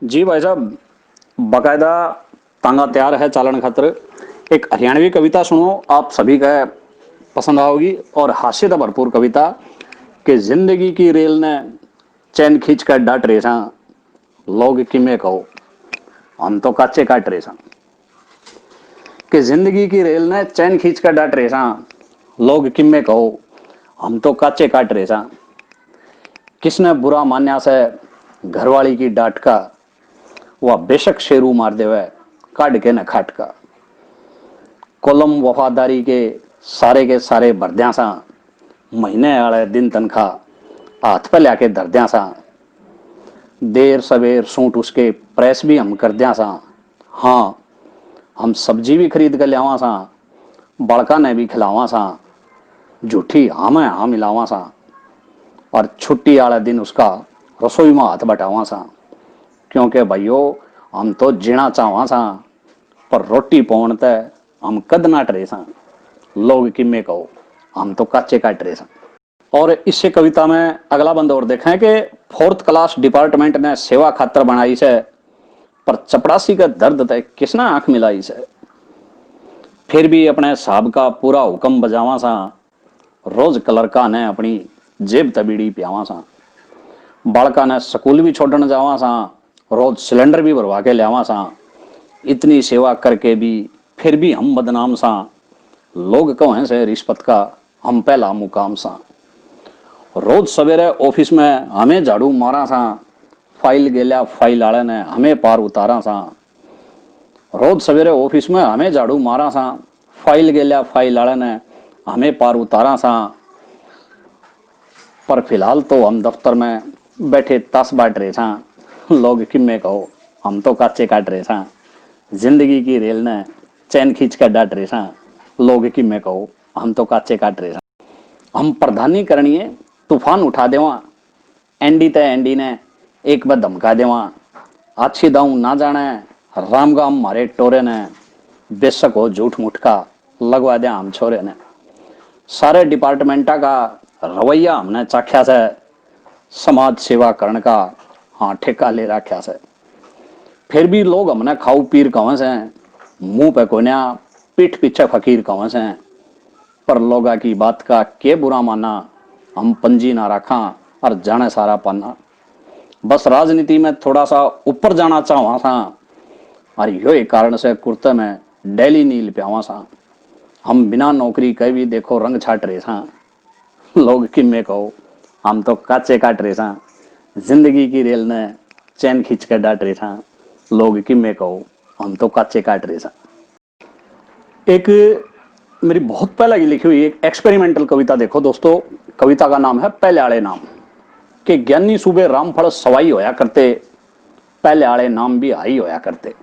जी भाई साहब, बाकायदा तांगा तैयार है चालन खातर। एक हरियाणवी कविता सुनो, आप सभी का पसंद आओगी। और हास्य था भरपूर कविता कि जिंदगी की रेल ने चैन खींच कर डांट रेसा, लोग किमे कहो हम तो काचे काट रेसा। कि जिंदगी की रेल ने चैन खींच कर डांट रेसा, लोग किमे कहो हम तो काचे काट रेसा। किसने बुरा मान्या से घरवाली की डांट का, वह बेशक शेरू मार देवे काट के न खाट का। कोलम वफादारी के सारे भरद्या सा, महीने आले दिन तनखा हाथ पे लिया धरद्या सा। देर सवेर सूट उसके प्रेस भी हम कर द्या सा। हाँ, हम सब्जी भी खरीद कर लियावा सा, बड़का ने भी खिलावा सा, झूठी हमें हाँ मिलावा सा। और छुट्टी आले दिन उसका रसोई में हाथ बटावा सा। क्योंकि भाइयों, हम तो जीना चाहवा सा, पर रोटी पाउण ते हम कद ना टरे सा, लोग किमे कहो हम तो काचे काट रहे सा। और इससे कविता में अगला बंद और देखें कि फोर्थ क्लास डिपार्टमेंट ने सेवा खातर बनाई से, पर चपड़ासी का दर्द तय किसना आंख मिलाई से। फिर भी अपने साहब का पूरा हुक्म बजावा सा, रोज कलरका ने अपनी जेब तबीड़ी पियावा सा। बालका ने स्कूल भी छोड़ने जावा सा, रोज सिलेंडर भी भरवा के लियावा सा। इतनी सेवा करके भी फिर भी हम बदनाम सा, लोग कहें से रिश्वत का हम पहला मुकाम सा। रोज सवेरे ऑफिस में हमें झाड़ू मारा सा, फाइल गेल्या फाइल आले ने हमें पार उतारा सा। रोज सवेरे ऑफिस में हमें झाड़ू मारा सा, फाइल गेल्या फाइल आले ने हमें पार उतारा सा। पर फिलहाल तो हम दफ्तर में बैठे ताश बाट रहे सा, लोग किम्मे कहो हम तो काचे काट रहे सा। जिंदगी की रेल ने चैन खींच कर डांट रहे सा, लोग किम्मे कहो हम तो काचे काट रहे सा। हम प्रधानी करनीय तूफान उठा देवा, एंडी ते एंडी ने एक बार धमका देवा। अच्छी दाऊ ना जाने राम गाम मारे टोरे ने, बेशक हो झूठ मुठ का लगवा दिया हम छोरे ने। सारे डिपार्टमेंटा का रवैया हमने चाख्या से, समाज सेवा करने का हाँ ठेका ले रखा से। फिर भी लोग हमने खाऊ पीर कहें से, मुंह पे कोन्या पीठ पीछे फकीर कहें से। पर लोगा की बात का के बुरा माना, हम पंजी ना रखा और जाने सारा पाना। बस राजनीति में थोड़ा सा ऊपर जाना चाहवा सा, और यो कारण से कुर्ते में डेली नील प्यावा सा। हम बिना नौकरी कह भी देखो रंग छाट रहे सा, लोग किम्मे कहो हम तो काचे काट रहे सा। जिंदगी की रेल ने चैन खींच कर डांट रहे सा, लोग किम्मे कहो हम तो काचे काट रहे सा। एक मेरी बहुत पहले की लिखी हुई एक एक्सपेरिमेंटल कविता देखो दोस्तों। कविता का नाम है पहले आले नाम। कि ज्ञानी सूबे रामफल सवाई होया करते, पहले आले नाम भी हाई होया करते।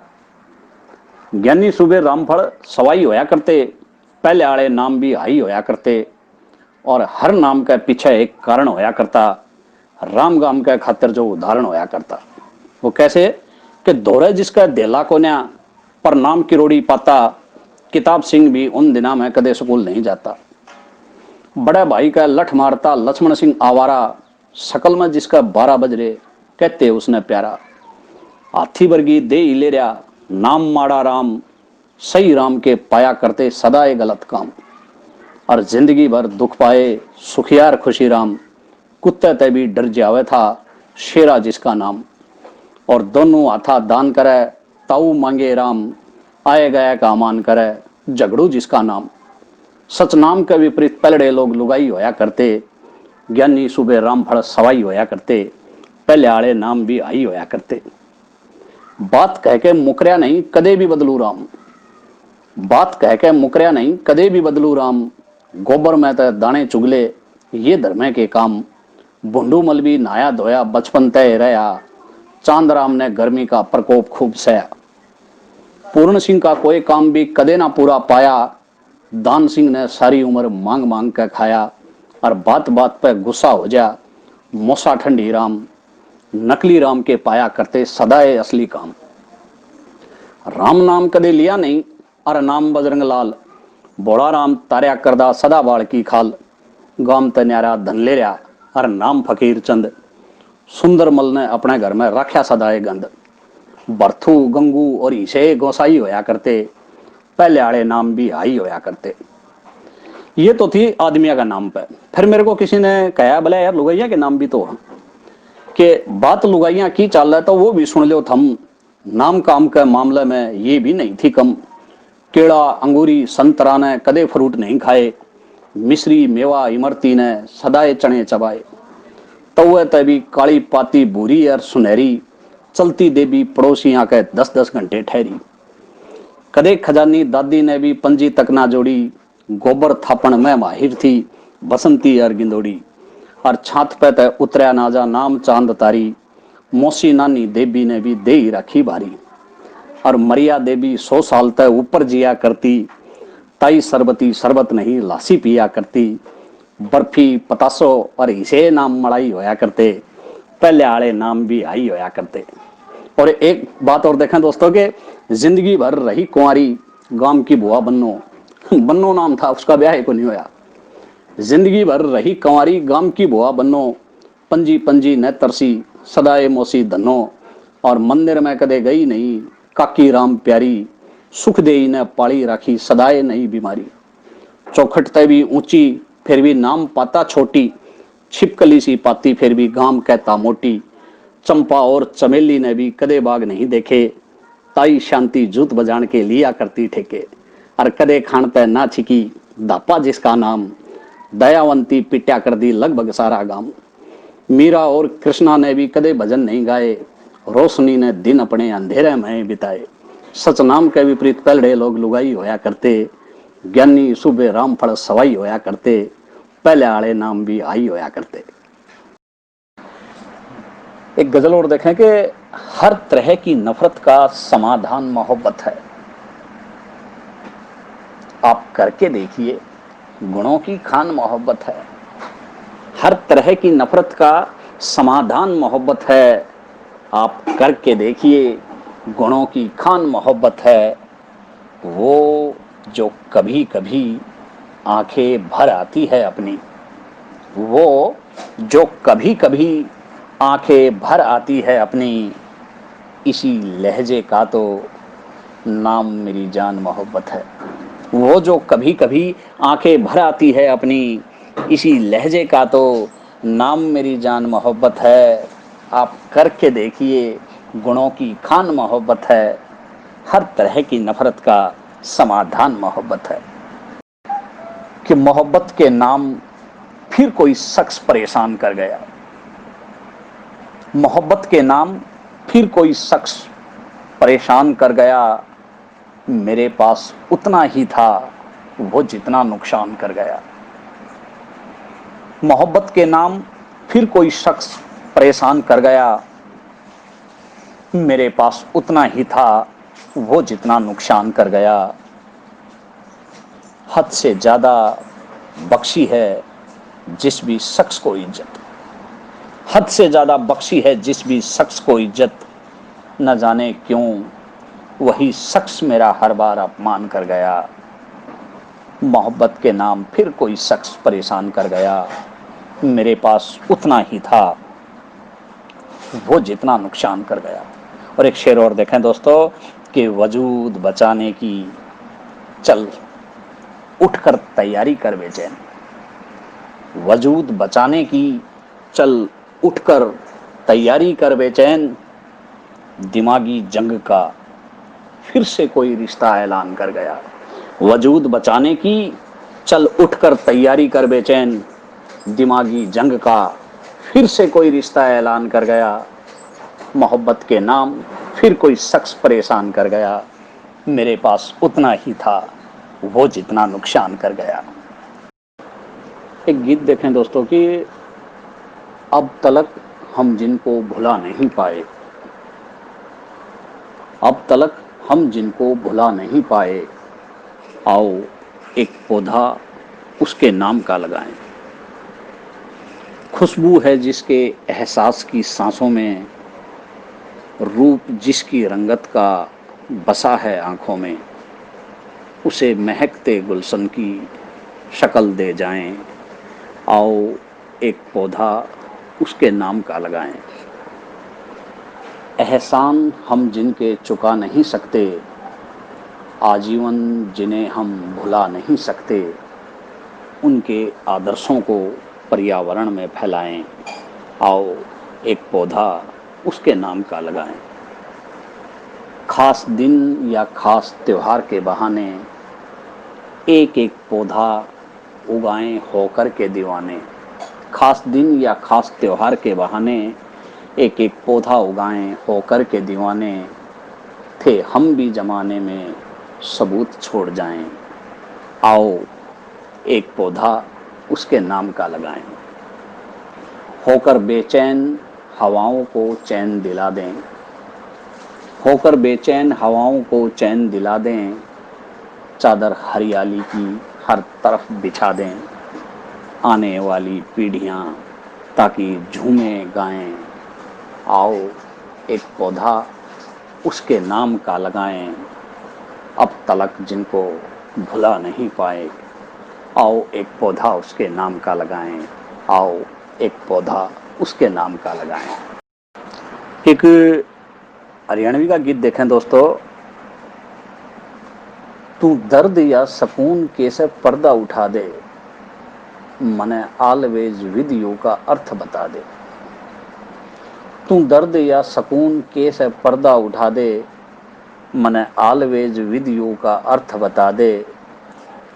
ज्ञानी सूबे रामफल सवाई होया करते, पहले आले नाम भी हाई होया करते। और हर नाम के पीछे एक कारण होया करता, राम गाम के खातिर जो उदाहरण होया करता। वो कैसे कि दोहरे जिसका देला कोन्या, पर नाम की रोड़ी पाता। किताब सिंह भी उन दिना में कदे स्कूल नहीं जाता। बड़े भाई का लठ मारता लक्ष्मण सिंह आवारा, सकल में जिसका 12 बजरे कहते उसने प्यारा। हाथी वर्गी दे ही ले रहा नाम माड़ा राम, सही राम के पाया करते सदा ये गलत काम। और जिंदगी भर दुख पाए सुखियार खुशी राम, कुत्ते ते भी डर जावे था शेरा जिसका नाम। और दोनों हाथा दान करे ताऊ मांगे राम, आए गए का मान करे झगड़ू जिसका नाम। सच नाम के विपरीत पलड़े लोग लुगाई होया करते, ज्ञानी सुबह रामफल सवाई होया करते, पहले आले नाम भी आई होया करते। बात कह के मुकरिया नहीं कदे भी बदलू राम, बात कह के मुकरिया नहीं कदे भी बदलू राम। गोबर में तो दाने चुगले ये धर्मे के काम, भुंडू मलबी नहाया धोया बचपन तय रहा, चांद राम ने गर्मी का प्रकोप खूब सहा। पूर्ण सिंह का कोई काम भी कदे ना पूरा पाया, दान सिंह ने सारी उम्र मांग मांग कर खाया। और बात बात पे गुस्सा हो जा मोसा ठंडी राम, नकली राम के पाया करते सदाए असली काम। राम नाम कदे लिया नहीं और नाम बजरंग लाल, बोड़ा राम तार्या करदा सदा बाल की खाल। गाम तन्यारा धन ले रहा और नाम फकीर चंद, सुंदर मल ने अपने घर में रखा सदाए गंद। भरथू गंगू और ईसे गोसाई होया करते, पहले आले नाम भी हाई होया करते। ये तो थी आदमिया का नाम पे। फिर मेरे को किसी ने कहा, बोला यार लुगाइया के नाम भी तो के बात लुगाइया की चाल रहा, तो वो भी सुन लो थम। नाम काम के मामले में ये भी नहीं थी कम। केड़ा अंगूरी संतरा ने कदे फ्रूट नहीं खाए, मिश्री मेवा इमरती ने सदाए चने चबाए। तवे तभी काली पाती भूरी और सुनहरी, चलती देवी पड़ोसियां के 10-10 घंटे ठहरी। कदे खजानी दादी ने भी पंजी तक ना जोड़ी, गोबर थापण में माहिर थी बसंती और गिंदोड़ी। और छात पे तय उतरया ना जा नाम चांद तारी, मौसी नानी देवी ने भी दे ही रखी भारी। और मरिया देवी 100 साल तक ऊपर जिया करती, ताई सरबती शरबत नहीं लासी पिया करती। बर्फी पतासो और इसे नाम मड़ाई होया करते, पहले आले नाम भी आई होया करते। और एक बात और देखें दोस्तों के, जिंदगी भर रही कुंवारी गांव की बुआ बन्नो, बन्नो नाम था उसका, ब्याह को नहीं होया। जिंदगी भर रही कुंवारी गांव की बुआ बन्नो, पंजी पंजी न तरसी सदाए मोसी धनो। और मंदिर में कदे गई नहीं काकी राम प्यारी, सुख देई ने पाली राखी सदाए नहीं बीमारी। चौखट तय भी ऊंची फिर भी नाम पाता छोटी, छिपकली सी पाती फिर भी गांव कहता मोटी। चंपा और चमेली ने भी कदे बाग नहीं देखे, ताई शांति जूत बजान के लिया करती ठेके। और कदे खान पे ना छिकी दापा जिसका नाम, दयावंती पिट्या कर दी लगभग सारा गांव। मीरा और कृष्णा ने भी कदे भजन नहीं गाए, रोशनी ने दिन अपने अंधेरे में बिताए। सच नाम के विपरीत पलड़े लोग लुगाई होया करते, ज्ञानी सुबह राम फल सवाई होया करते, पहले आले नाम भी आई होया करते। एक गजल और देखें कि हर तरह की नफरत का समाधान मोहब्बत है। आप करके देखिए, गुणों की खान मोहब्बत है। हर तरह की नफरत का समाधान मोहब्बत है। आप करके देखिए, गुणों की खान मोहब्बत है। वो जो कभी कभी आंखें भर आती है अपनी, वो जो कभी कभी आंखें भर आती है अपनी, इसी लहजे का तो नाम मेरी जान मोहब्बत है। वो जो कभी कभी आंखें भर आती है अपनी, इसी लहजे का तो नाम मेरी जान मोहब्बत है। आप करके देखिए, गुणों की खान मोहब्बत है। हर तरह की नफरत का समाधान मोहब्बत है। कि मोहब्बत के नाम फिर कोई शख्स परेशान कर गया। मोहब्बत के नाम फिर कोई शख्स परेशान कर गया। मेरे पास उतना ही था वो जितना नुकसान कर गया। मोहब्बत के नाम फिर कोई शख्स परेशान कर गया। मेरे पास उतना ही था वो जितना नुकसान कर गया। हद से ज्यादा बख्शी है जिस भी शख्स को इज्जत, हद से ज्यादा बख्शी है जिस भी शख्स को इज्जत। न जाने क्यों वही शख्स मेरा हर बार अपमान कर गया। मोहब्बत के नाम फिर कोई शख्स परेशान कर गया। मेरे पास उतना ही था वो जितना नुकसान कर गया। और एक शेर और देखें दोस्तों कि वजूद बचाने की चल उठकर तैयारी कर बेचैन। वजूद बचाने की चल उठकर तैयारी कर बेचैन। दिमागी जंग का फिर से कोई रिश्ता ऐलान कर गया। वजूद बचाने की चल उठकर तैयारी कर बेचैन। दिमागी जंग का फिर से कोई रिश्ता ऐलान कर गया। मोहब्बत के नाम फिर कोई शख्स परेशान कर गया। मेरे पास उतना ही था वो जितना नुकसान कर गया। एक गीत देखें दोस्तों कि अब तलक हम जिनको भुला नहीं पाए, अब तलक हम जिनको भुला नहीं पाए, आओ एक पौधा उसके नाम का लगाएं। खुशबू है जिसके एहसास की सांसों में, रूप जिसकी रंगत का बसा है आंखों में, उसे महकते गुलशन की शक्ल दे जाएं। आओ एक पौधा उसके नाम का लगाएं। एहसान हम जिनके चुका नहीं सकते, आजीवन जिन्हें हम भुला नहीं सकते, उनके आदर्शों को पर्यावरण में फैलाएं। आओ एक पौधा उसके नाम का लगाएं। खास दिन या खास त्योहार के बहाने एक एक पौधा उगाएं होकर के दीवाने। खास दिन या खास त्योहार के बहाने एक एक पौधा उगाएं होकर के दीवाने। थे हम भी जमाने में सबूत छोड़ जाएं। आओ एक पौधा उसके नाम का लगाएं। होकर बेचैन हवाओं को चैन दिला दें। होकर बेचैन हवाओं को चैन दिला दें। चादर हरियाली की हर तरफ बिछा दें। आने वाली पीढ़ियां ताकि झूमे गाएं। आओ एक पौधा उसके नाम का लगाएं। अब तलक जिनको भुला नहीं पाए, आओ एक पौधा उसके नाम का लगाएं। आओ एक पौधा उसके नाम का लगाएं। एक हरियाणवी का गीत देखें दोस्तों। तू दर्द या सकून कैसे पर्दा उठा दे, मने ऑलवेज विद यू का अर्थ बता दे। तू दर्द या सकून कैसे पर्दा उठा दे, मने ऑलवेज विद यू का अर्थ बता दे।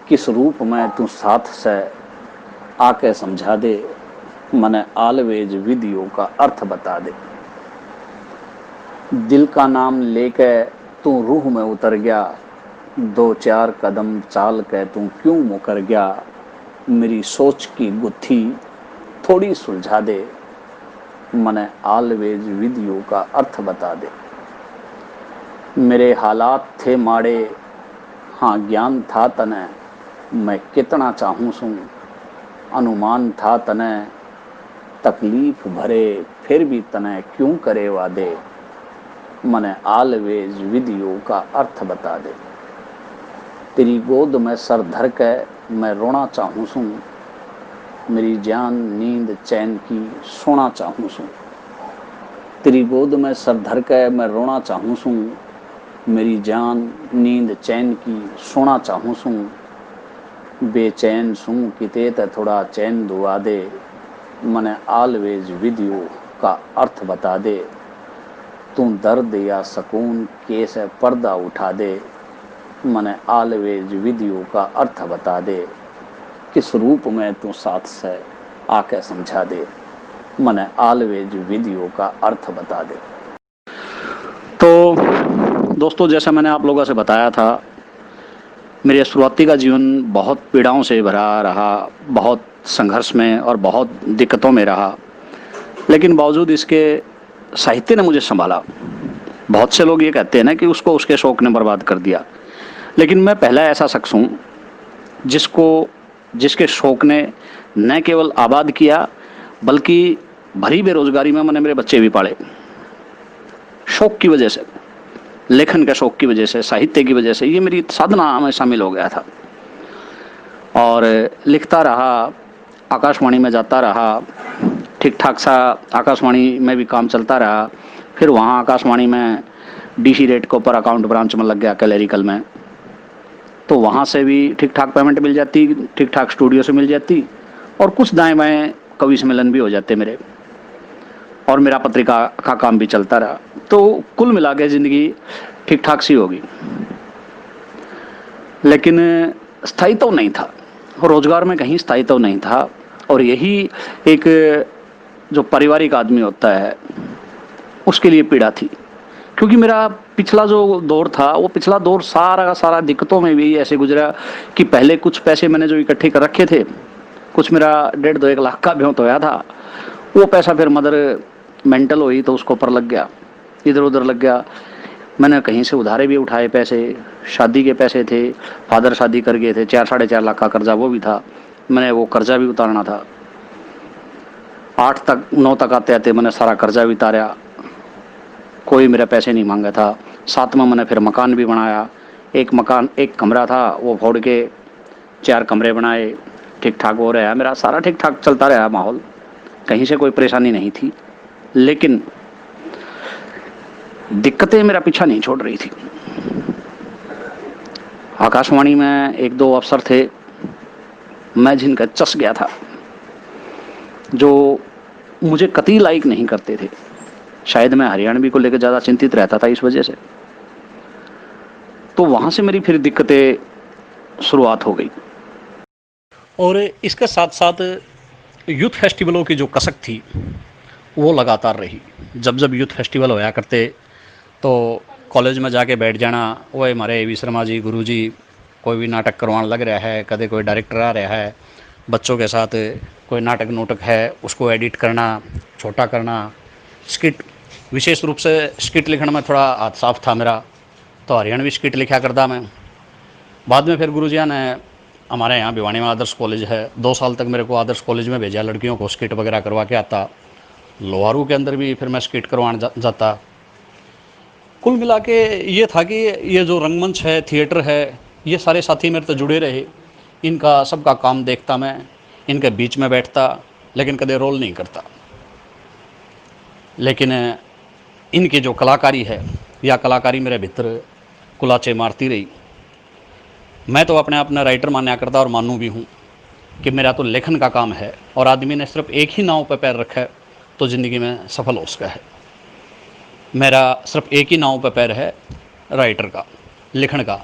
किस रूप में तू साथ से आके समझा दे, मने ऑलवेज विद यू का अर्थ बता दे। दिल का नाम लेके तू रूह में उतर गया, दो चार कदम चाल के तू क्यों मुकर गया। मेरी सोच की गुत्थी थोड़ी सुलझा दे, मने ऑलवेज विद यू का अर्थ बता दे। मेरे हालात थे माड़े, हाँ ज्ञान था तने, मैं कितना चाहूँ सूं। अनुमान था तने, तकलीफ भरे फिर भी तने क्यों करे वादे। मने ऑलवेज विद यू का अर्थ बता दे। तेरी गोद में सर धर के मैं रोना चाहूँ सूं। मेरी जान नींद चैन की सोना चाहूँ सूं। तेरी गोद में सर धर के मैं रोना चाहूँ सूं। मेरी जान नींद चैन की सोना चाहूँ सूं। बेचैन सूं किते ते थोड़ा चैन दुआ दे, मने ऑलवेज विद यू का अर्थ बता दे। तू दर्द या सकून कैसे पर्दा उठा दे, मने ऑलवेज विद यू का अर्थ बता दे। किस रूप में तू साथ से आके समझा दे, मने ऑलवेज विद यू का अर्थ बता दे। तो दोस्तों, जैसा मैंने आप लोगों से बताया था, मेरे शुरुआती का जीवन बहुत पीड़ाओं से भरा रहा, बहुत संघर्ष में और बहुत दिक्कतों में रहा। लेकिन बावजूद इसके साहित्य ने मुझे संभाला। बहुत से लोग ये कहते हैं ना कि उसको उसके शौक ने बर्बाद कर दिया, लेकिन मैं पहला ऐसा शख्स हूँ जिसके शौक ने न केवल आबाद किया, बल्कि भरी बेरोजगारी में मैंने मेरे बच्चे भी पाले। शौक की वजह से, लेखन के शौक की वजह से, साहित्य की वजह से ये मेरी साधना में शामिल हो गया था। और लिखता रहा, आकाशवाणी में जाता रहा, ठीक ठाक सा आकाशवाणी में भी काम चलता रहा। फिर वहाँ आकाशवाणी में डीसी रेट के ऊपर अकाउंट ब्रांच में लग गया, क्लरिकल में। तो वहाँ से भी ठीक ठाक पेमेंट मिल जाती, ठीक ठाक स्टूडियो से मिल जाती, और कुछ दाएं बाएं कवि सम्मेलन भी हो जाते मेरे, और मेरा पत्रिका का काम भी चलता रहा। तो कुल मिला के ज़िंदगी ठीक ठाक सी होगी। लेकिन स्थायित्व नहीं था, रोजगार में कहीं स्थायित्व नहीं था। और यही एक जो पारिवारिक आदमी होता है उसके लिए पीड़ा थी, क्योंकि मेरा पिछला जो दौर था, वो पिछला दौर सारा का सारा दिक्कतों में भी ऐसे गुजरा कि पहले कुछ पैसे मैंने जो इकट्ठे कर रखे थे, कुछ मेरा 1.5-2 लाख का ब्योंत होया था, वो पैसा फिर मदर मेंटल हुई तो उसको ऊपर लग गया, इधर उधर लग गया। मैंने कहीं से उधारे भी उठाए पैसे, शादी के पैसे थे, फादर शादी कर गए थे, 4-4.5 लाख का कर्जा वो भी था, मैंने वो कर्जा भी उतारना था। 8-9 तक आते आते मैंने सारा कर्जा भी उतारा, कोई मेरे पैसे नहीं मांगा था। साथ में मैंने फिर मकान भी बनाया। एक कमरा था, वो फोड़ के 4 कमरे बनाए। ठीक ठाक हो रहा है, मेरा सारा ठीक ठाक चलता रहा माहौल, कहीं से कोई परेशानी नहीं थी। लेकिन दिक्कतें मेरा पीछा नहीं छोड़ रही थी। आकाशवाणी में एक दो अफसर थे, मैं जिनका चस गया था, जो मुझे कतई लाइक नहीं करते थे। शायद मैं हरियाणवी को लेकर ज़्यादा चिंतित रहता था इस वजह से। तो वहाँ से मेरी फिर दिक्कतें शुरुआत हो गई। और इसके साथ साथ यूथ फेस्टिवलों की जो कसक थी वो लगातार रही। जब जब यूथ फेस्टिवल होया करते तो कॉलेज में जाके बैठ जाना, वो हमारे ए.वी. शर्मा जी गुरु जी कोई भी नाटक करवाने लग रहा है, कदे कोई डायरेक्टर आ रहा है, बच्चों के साथ कोई नाटक नोटक है उसको एडिट करना, छोटा करना, स्किट, विशेष रूप से स्किट लिखने में थोड़ा हाथ साफ था मेरा, तो हरियाणवी स्किट लिखा करता मैं। बाद में फिर गुरुजिया ने हमारे यहाँ भिवानी में आदर्श कॉलेज है, 2 साल तक मेरे को आदर्श कॉलेज में भेजा, लड़कियों को स्किट वगैरह करवा के आता। लोहारू के अंदर भी फिर मैं स्किट करवाने जाता। कुल मिला के ये था कि ये जो रंगमंच है, थिएटर है, ये सारे साथी मेरे तो जुड़े रहे। इनका सबका काम देखता मैं, इनके बीच में बैठता, लेकिन कदे रोल नहीं करता। लेकिन इनकी जो कलाकारी है या कलाकारी मेरे भीतर कुलाचे मारती रही। मैं तो अपने आप में राइटर मान्या करता और मानूँ भी हूँ कि मेरा तो लेखन का काम है, और आदमी ने सिर्फ एक ही नाव पर पैर रखा है तो ज़िंदगी में सफल हो सका है। मेरा सिर्फ एक ही नाव पर पैर है, राइटर का, लिखण का।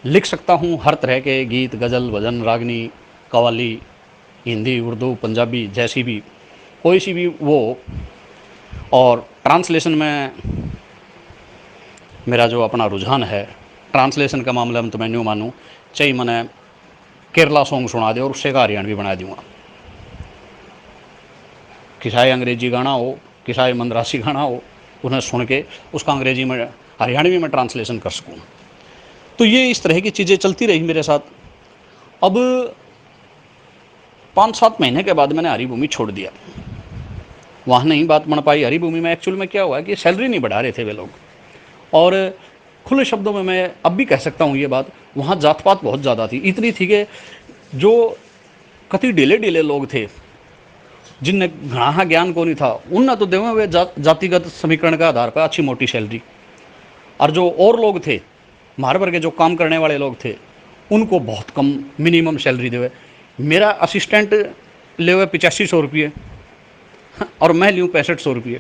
लिख सकता हूँ हर तरह के गीत, गज़ल, भजन, रागनी, कव्वाली, हिंदी, उर्दू, पंजाबी, जैसी भी कोई सी भी वो। और ट्रांसलेशन में मेरा जो अपना रुझान है, ट्रांसलेशन का मामला में तो मैं यूँ मानूँ, चाहे मैंने केरला सॉन्ग सुना दे और उससे का हरियाणवी बना दूँगा। किसाए अंग्रेजी गाना हो, किसाए मंदरासी गाना हो, उन्हें सुन के उसका अंग्रेजी में, हरियाणवी में ट्रांसलेशन कर सकूँ। तो ये इस तरह की चीज़ें चलती रही मेरे साथ। अब 5-7 महीने के बाद मैंने हरिभूमि छोड़ दिया। वहाँ नहीं बात बन पाई। हरिभूमि में एक्चुअल में क्या हुआ कि सैलरी नहीं बढ़ा रहे थे वे लोग, और खुले शब्दों में मैं अब भी कह सकता हूँ ये बात, वहाँ जात पात बहुत ज़्यादा थी। इतनी थी कि जो कति ढीले ढीले लोग थे, जिनने घना ज्ञान को नहीं था, उनने तो देवे हुए जातिगत समीकरण के आधार पर अच्छी मोटी सैलरी, और जो और लोग थे मार भर के जो काम करने वाले लोग थे उनको बहुत कम मिनिमम सैलरी देवे। मेरा असिस्टेंट ले हुए 8500 रुपये और मैं लूँ 6500 रुपये।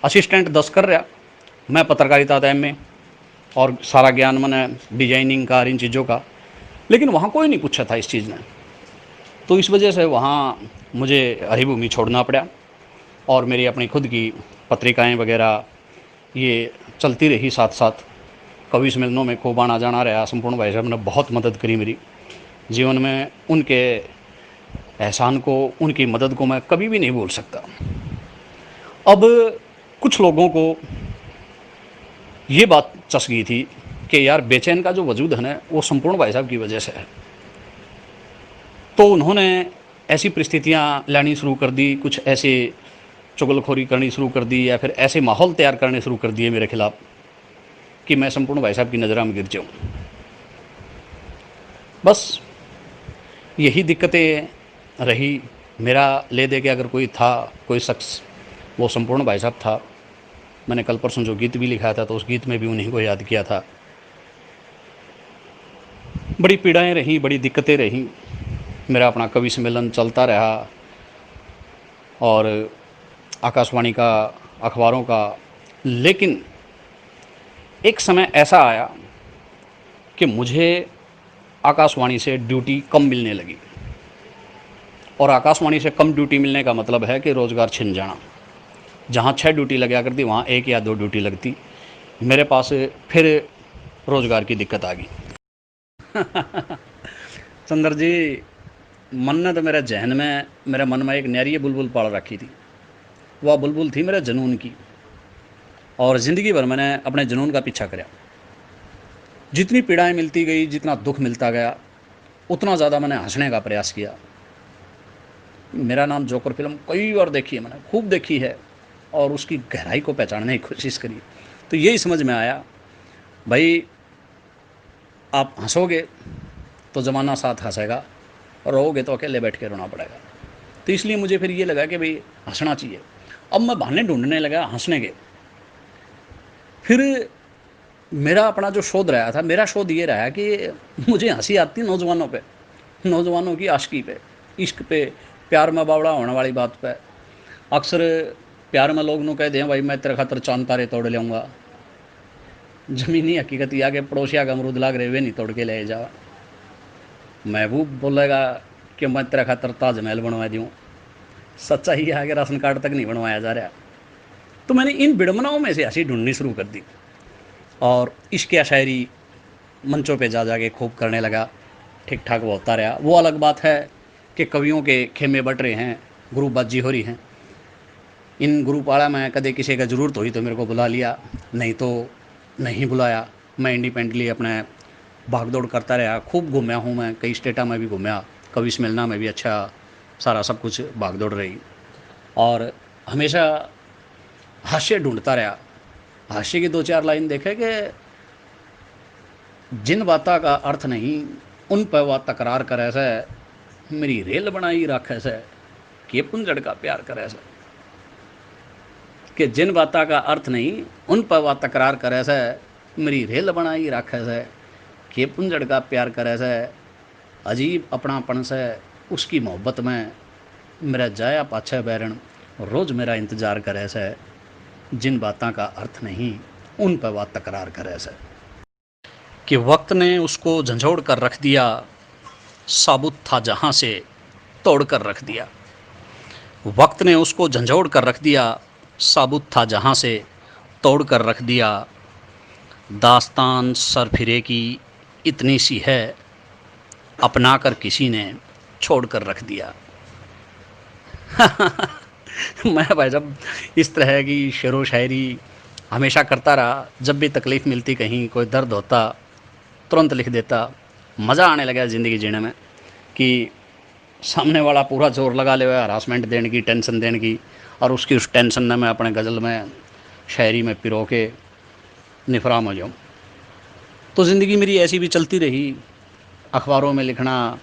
असिस्टेंट 10 कर रहा, मैं पत्रकारिता था में, और सारा ज्ञान मैंने डिजाइनिंग का, इन चीज़ों का। लेकिन वहाँ कोई नहीं पूछा था इस चीज़ में, तो इस वजह से वहाँ मुझे हरिभूमि छोड़ना पड़ा। और मेरी अपनी खुद की पत्रिकाएं वगैरह ये चलती रही साथ साथ। कवि सम्मेलनों में खूब आना जाना रहा। संपूर्ण भाई साहब ने बहुत मदद करी मेरी जीवन में। उनके एहसान को, उनकी मदद को मैं कभी भी नहीं भूल सकता। अब कुछ लोगों को ये बात चस गई थी कि यार बेचैन का जो वजूद है ना, वो संपूर्ण भाई साहब की वजह से है। तो उन्होंने ऐसी परिस्थितियाँ लानी शुरू कर दी, कुछ ऐसे चुगलखोरी करनी शुरू कर दी, या फिर ऐसे माहौल तैयार करने शुरू कर दिए मेरे खिलाफ कि मैं संपूर्ण भाई साहब की नज़रों में गिर जाऊँ। बस यही दिक्कतें रही। मेरा ले दे के अगर कोई था, कोई शख्स, वो संपूर्ण भाई साहब था। मैंने कल परसों जो गीत भी लिखा था तो उस गीत में भी उन्हीं को याद किया था। बड़ी पीड़ाएं रहीं, बड़ी दिक्कतें रहीं। मेरा अपना कवि सम्मेलन चलता रहा, और आकाशवाणी का, अखबारों का। लेकिन एक समय ऐसा आया कि मुझे आकाशवाणी से ड्यूटी कम मिलने लगी, और आकाशवाणी से कम ड्यूटी मिलने का मतलब है कि रोज़गार छिन जाना। जहाँ 6 ड्यूटी लगा करती, वहाँ 1 या 2 ड्यूटी लगती। मेरे पास फिर रोज़गार की दिक्कत आ गई। चंद्र जी, मन ने तो मेरे जहन में, मेरे मन में एक न्यारी बुलबुल पाल रखी थी। वह बुलबुल थी मेरे जुनून की, और ज़िंदगी भर मैंने अपने जुनून का पीछा कराया। जितनी पीड़ाएं मिलती गई, जितना दुख मिलता गया, उतना ज़्यादा मैंने हंसने का प्रयास किया। मेरा नाम जोकर फिल्म कई बार देखी है, मैंने खूब देखी है, और उसकी गहराई को पहचानने की कोशिश करी। तो यही समझ में आया, भाई आप हंसोगे तो ज़माना साथ हंसेगा, और रोओगे तो अकेले बैठ के रोना पड़ेगा। तो इसलिए मुझे फिर ये लगा कि भाई हंसना चाहिए। अब मैं बहाने ढूंढने लगा हंसने के। फिर मेरा अपना जो शोध रहा था, मेरा शोध ये रहा कि मुझे हंसी आती नौजवानों पे, नौजवानों की आशिकी पे, इश्क पे, प्यार में बावड़ा होने वाली बात पे। अक्सर प्यार में लोग कह दें भाई मैं तेरे खातर चांद तारे तोड़ लूँगा, जमीनी हकीकत यह कि पड़ोसिया का अमरूद लाग रहे वे नहीं तोड़ के ले जावा। महबूब बोलेगा कि मैं तेरा खातर ताजमहल बनवा दूँ, सच्चाई यह है कि राशन कार्ड तक नहीं बनवाया जा रहा। तो मैंने इन विडंबनाओं में से हंसी ढूंढनी शुरू कर दी और इश्क या शायरी मंचों पे जा के खूब करने लगा। ठीक ठाक वो होता रहा। वो अलग बात है कि कवियों के खेमे बट रहे हैं, ग्रुपबाजी हो रही हैं। इन ग्रुप वाला में कदे किसी का ज़रूरत हुई तो मेरे को बुला लिया, नहीं तो नहीं बुलाया। मैं इंडिपेंडेंटली अपने भाग दौड़ करता रहा। खूब घूमया हूँ मैं, कई स्टेटा में भी घूमया, कवि सम्मेलना में भी अच्छा सारा सब कुछ भाग दौड़ रही। और हमेशा हास्य ढूंढता रहा। हास्य की 2-4 लाइन देखे कि जिन बातों का अर्थ नहीं उन पर वह तकरार करे से, मेरी रेल बनाई राखे से, कि पुंजड़ का प्यार करे से। कि जिन बातों का अर्थ नहीं उन पर वह तकरार करे से, मेरी रेल बनाई राखे से, कि पुंजड़ का प्यार करे से। अजीब अपनापन से उसकी मोहब्बत में मेरा जाया पाछे बैरन रोज़ मेरा इंतज़ार करे से। जिन बातों का अर्थ नहीं उन पर वह तकरार करे से। कि वक्त ने उसको झंझोड़ कर रख दिया, साबुत था जहाँ से तोड़ कर रख दिया। वक्त ने उसको झंझोड़ कर रख दिया, साबुत था जहाँ से तोड़ कर रख दिया। दास्तान सर फिरे की इतनी सी है, अपना कर किसी ने छोड़ कर रख दिया। मैं भाई जब इस तरह की शेरो शायरी हमेशा करता रहा। जब भी तकलीफ़ मिलती, कहीं कोई दर्द होता, तुरंत लिख देता। मज़ा आने लगा ज़िंदगी जीने में कि सामने वाला पूरा जोर लगा ले हुआ हरासमेंट देने की, टेंशन देने की, और उसकी उस टेंशन ने मैं अपने गज़ल में, शायरी में पिरो के निफराम हो जाऊँ। तो ज़िंदगी मेरी ऐसी भी चलती रही, अखबारों में लिखना।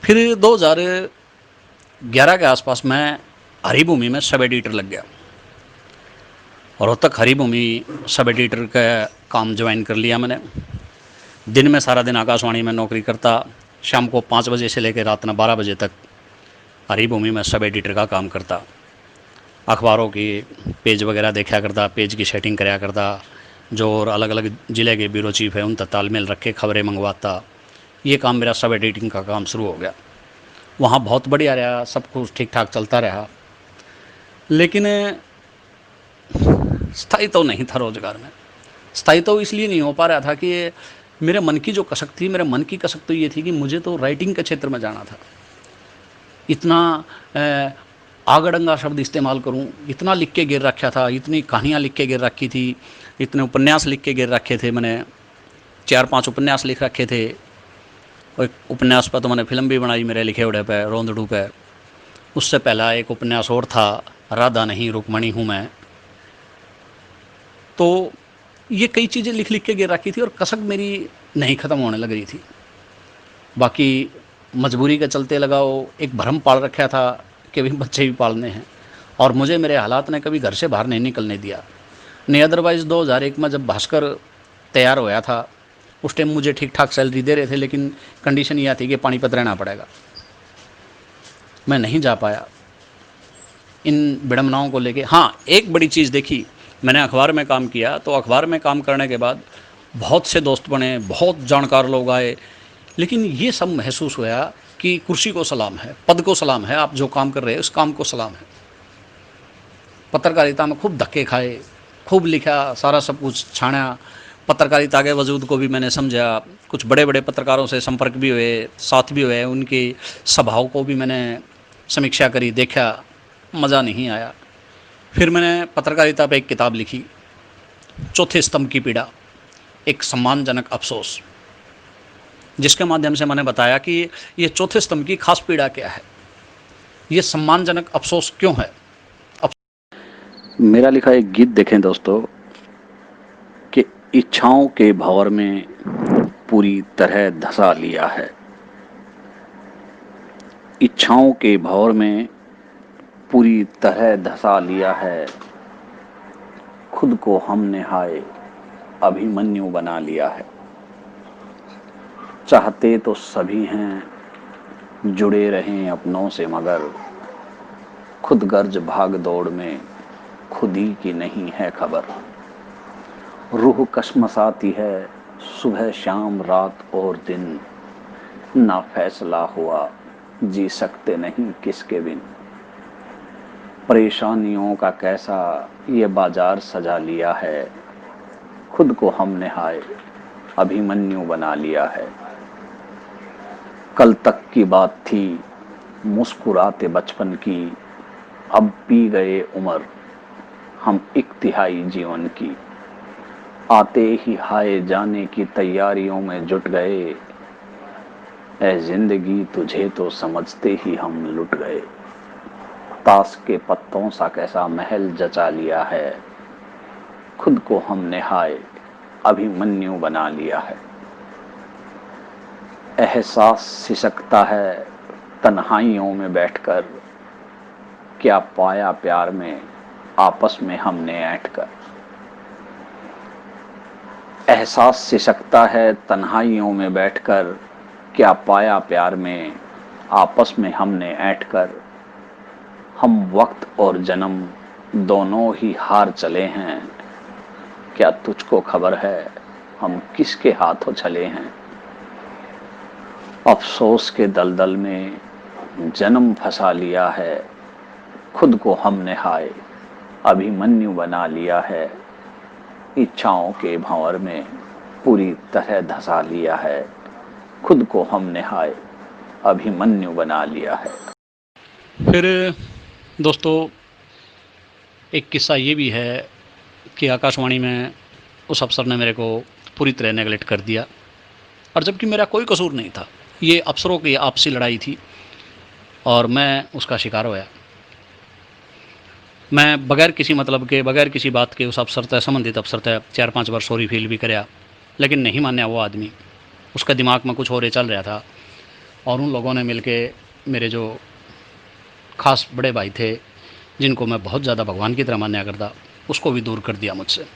फिर 2011 के आसपास मैं हरिभूमि में सब एडिटर लग गया और अब तक हरिभूमि सब एडिटर का काम ज्वाइन कर लिया मैंने। दिन में सारा दिन आकाशवाणी में नौकरी करता, शाम को 5 बजे से लेकर रात में 12 बजे तक हरिभूमि में सब एडिटर का काम करता। अखबारों की पेज वगैरह देखा करता, पेज की सेटिंग कराया करता, जो और अलग अलग ज़िले के ब्यूरो चीफ है उन तक तालमेल रख के खबरें मंगवाता। ये काम मेरा सब एडिटिंग का काम शुरू हो गया। वहाँ बहुत बढ़िया रहा, सब कुछ ठीक ठाक चलता रहा, लेकिन स्थायी तो नहीं था रोज़गार में। स्थायी तो इसलिए नहीं हो पा रहा था कि मेरे मन की जो कसक थी, मेरे मन की कसक तो ये थी कि मुझे तो राइटिंग के क्षेत्र में जाना था। इतना आगड़ंगा शब्द इस्तेमाल करूं, इतना लिख के गिर रखा था, इतनी कहानियाँ लिख के गिर रखी थी, इतने उपन्यास लिख के गिर रखे थे मैंने। 4-5 उपन्यास लिख रखे थे और एक उपन्यास पर तो मैंने फिल्म भी बनाई मेरे लिखे उड़े पे, रोंदड़ू पे। उससे पहला एक उपन्यास और था, राधा नहीं रुक्मणी हूँ मैं। तो ये कई चीज़ें लिख लिख के गिर रखी थी और कसक मेरी नहीं ख़त्म होने लग रही थी। बाकी मजबूरी के चलते लगाओ, एक भ्रम पाल रखा था कि भाई बच्चे भी पालने हैं, और मुझे मेरे हालात ने कभी घर से बाहर नहीं निकलने दिया। नहीं अदरवाइज़ 2001 में जब भास्कर तैयार होया था उस टाइम मुझे ठीक ठाक सैलरी दे रहे थे, लेकिन कंडीशन यह थी कि पानीपत रहना पड़ेगा। मैं नहीं जा पाया इन विडंबनाओं को लेके। हाँ, एक बड़ी चीज़ देखी, मैंने अखबार में काम किया, तो अखबार में काम करने के बाद बहुत से दोस्त बने, बहुत जानकार लोग आए, लेकिन ये सब महसूस हुआ कि कुर्सी को सलाम है, पद को सलाम है, आप जो काम कर रहे हैं उस काम को सलाम है। पत्रकारिता में खूब धक्के खाए, खूब लिखा, सारा सब कुछ छाना। पत्रकारिता के वजूद को भी मैंने समझा, कुछ बड़े बड़े पत्रकारों से संपर्क भी हुए, साथ भी हुए, उनकी सभाओं को भी मैंने समीक्षा करी, देखा, मज़ा नहीं आया। फिर मैंने पत्रकारिता पे एक किताब लिखी, चौथे स्तंभ की पीड़ा, एक सम्मानजनक अफसोस, जिसके माध्यम से मैंने बताया कि ये चौथे स्तंभ की खास पीड़ा क्या है, ये सम्मानजनक अफसोस क्यों है। मेरा लिखा एक गीत देखें दोस्तों कि इच्छाओं के भंवर में पूरी तरह धंसा लिया है। इच्छाओं के भंवर में पूरी तरह धंसा लिया है, खुद को हमने हाय अभिमन्यु बना लिया है। चाहते तो सभी हैं जुड़े रहें अपनों से, मगर खुद गर्ज भाग दौड़ में खुद ही की नहीं है खबर। रूह कशमसाती है सुबह शाम रात और दिन, ना फैसला हुआ जी सकते नहीं किसके बिन। परेशानियों का कैसा ये बाजार सजा लिया है, खुद को हमने हाय अभिमन्यु बना लिया है। कल तक की बात थी मुस्कुराते बचपन की, अब पी गए उम्र हम 1/3 जीवन की। आते ही हाय जाने की तैयारियों में जुट गए, ऐ जिंदगी तुझे तो समझते ही हम लुट गए। ताश के पत्तों सा कैसा महल जचा लिया है, खुद को हमने हाय अभिमन्यु बना लिया है। एहसास सिसकता है तन्हाइयों में बैठकर, क्या पाया प्यार में आपस में हमने ऐंठकर। एहसास सिसकता है तन्हाइयों में बैठकर, क्या पाया प्यार में आपस में हमने ऐंठकर। हम वक्त और जन्म दोनों ही हार चले हैं, क्या तुझको खबर है हम किसके हाथों चले हैं। अफसोस के दलदल में जन्म फंसा लिया है, खुद को हमने हाय अभिमन्यु बना लिया है। इच्छाओं के भंवर में पूरी तरह धंसा लिया है, खुद को हमने हाय अभिमन्यु बना लिया है। फिर दोस्तों एक किस्सा ये भी है कि आकाशवाणी में उस अफसर ने मेरे को पूरी तरह नेगलेक्ट कर दिया, और जबकि मेरा कोई कसूर नहीं था। ये अफसरों की आपसी लड़ाई थी और मैं उसका शिकार होया। मैं बगैर किसी मतलब के, बगैर किसी बात के उस अफसर तय, संबंधित अफसर तय 4-5 बार सॉरी फील भी कराया, लेकिन नहीं मान्या वो आदमी। उसका दिमाग में कुछ और ही चल रहा था, और उन लोगों ने मिलके मेरे जो खास बड़े भाई थे, जिनको मैं बहुत ज़्यादा भगवान की तरह मान्या करता, उसको भी दूर कर दिया मुझसे,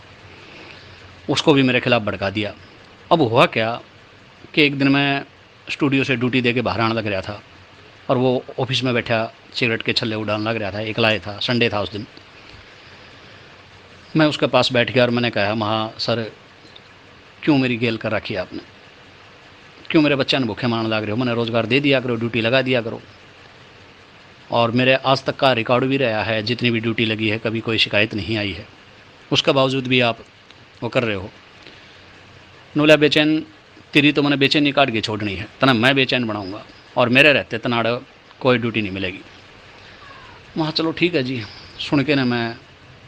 उसको भी मेरे खिलाफ़ भड़का दिया। अब हुआ क्या कि एक दिन मैं स्टूडियो से ड्यूटी दे के बाहर आने लग रहा था, और वो ऑफिस में बैठा सिगरेट के छल्ले उड़ाने लग रहा था। एकलाए था, संडे था उस दिन। मैं उसके पास बैठ गया और मैंने कहा, महा सर क्यों मेरी गेल कर रखी है आपने, क्यों मेरे बच्चे ने भूखे मारने लग रहे हो। मैंने रोज़गार दे दिया करो, ड्यूटी लगा दिया करो, और मेरे आज तक का रिकॉर्ड भी रहा है, जितनी भी ड्यूटी लगी है कभी कोई शिकायत नहीं आई है। उसके बावजूद भी आप वो कर रहे हो। नूला बेचैन तेरी तो मैंने बेचैनी काट के छोड़नी है, तना मैं बेचैन बनाऊँगा, और मेरे रहते तनाड़ कोई ड्यूटी नहीं मिलेगी। वहाँ चलो ठीक है जी, सुन के ना मैं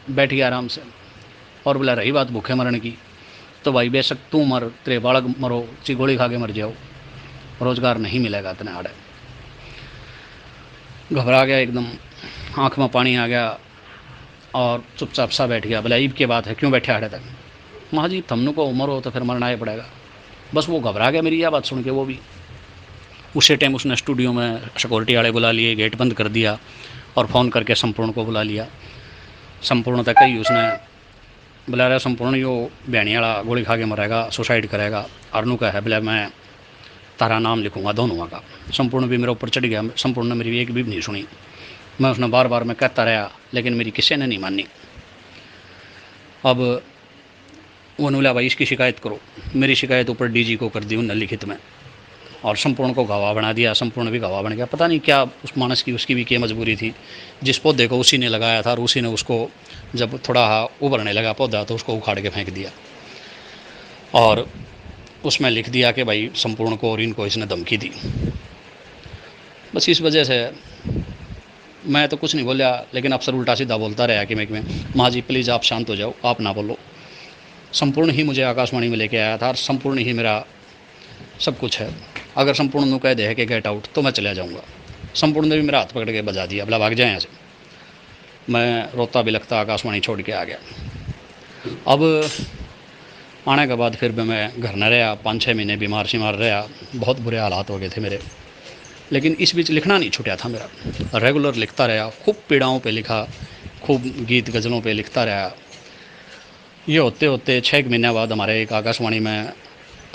बैठ गया आराम से। और बोला रही बात भूखे मरने की, तो भाई बेशक तू मर, तेरे बालक मरो, ची गोली खा के मर जाओ, रोज़गार नहीं मिलेगा इतने आड़े। घबरा गया एकदम, आँख में पानी आ गया और चुपचाप सा बैठ गया। बोला ईब की बात है, क्यों बैठे आड़े तक। महा जी थमनों को उम्र हो तो फिर मरना ही पड़ेगा। बस वो घबरा गया मेरी यह बात सुन के। वो भी उसी टाइम उसने स्टूडियो में सिक्योरिटी वाले बुला लिए, गेट बंद कर दिया, और फ़ोन करके संपूर्ण को बुला लिया। संपूर्ण तक ही उसने बुला रहा, संपूर्ण यो बहनी वाला गोली खा के मरेगा, सुसाइड करेगा। अरनू का है, बोला मैं तारा नाम लिखूँगा दोनों का। संपूर्ण भी मेरे ऊपर चढ़ गया। संपूर्ण ने मेरी एक भी नहीं सुनी। मैं उसने बार बार मैं कहता रहा, लेकिन मेरी किसी ने नहीं मानी। अब वो बोला भाई इसकी शिकायत करो। मेरी शिकायत ऊपर डीजी को कर दी उन्होंने लिखित में, और संपूर्ण को गवाह बना दिया। संपूर्ण भी गवाह बन गया। पता नहीं क्या उस मानस की, उसकी भी क्या मजबूरी थी। जिस पौधे को उसी ने लगाया था, और उसी ने उसको जब थोड़ा उभरने लगा पौधा, तो उसको उखाड़ के फेंक दिया, और उसमें लिख दिया कि भाई संपूर्ण को और इनको इसने धमकी दी। बस इस वजह से मैं तो कुछ नहीं बोला, लेकिन अफसर उल्टा सीधा बोलता रहा कि मैं माँ जी प्लीज़ आप शांत हो जाओ, आप ना बोलो। संपूर्ण ही मुझे आकाशवाणी में लेके आया था, और संपूर्ण ही मेरा सब कुछ है। अगर संपूर्ण को कह दे कि गेट आउट, तो मैं चला जाऊँगा। संपूर्ण ने भी मेरा हाथ पकड़ के बजा दिया, बोला भाग जाए यहाँ से। मैं रोता बिलखता आकाशवाणी छोड़ के आ गया। अब आने के बाद फिर मैं घर न रहा, 5-6 महीने बीमार शिमार रहा, बहुत बुरे हालात हो गए थे मेरे। लेकिन इस बीच लिखना नहीं छूटा था मेरा, रेगुलर लिखता रहा, खूब पीड़ाओं पे लिखा, खूब गीत गज़लों पे लिखता रहा। ये होते होते 6 महीने बाद हमारे एक आकाशवाणी में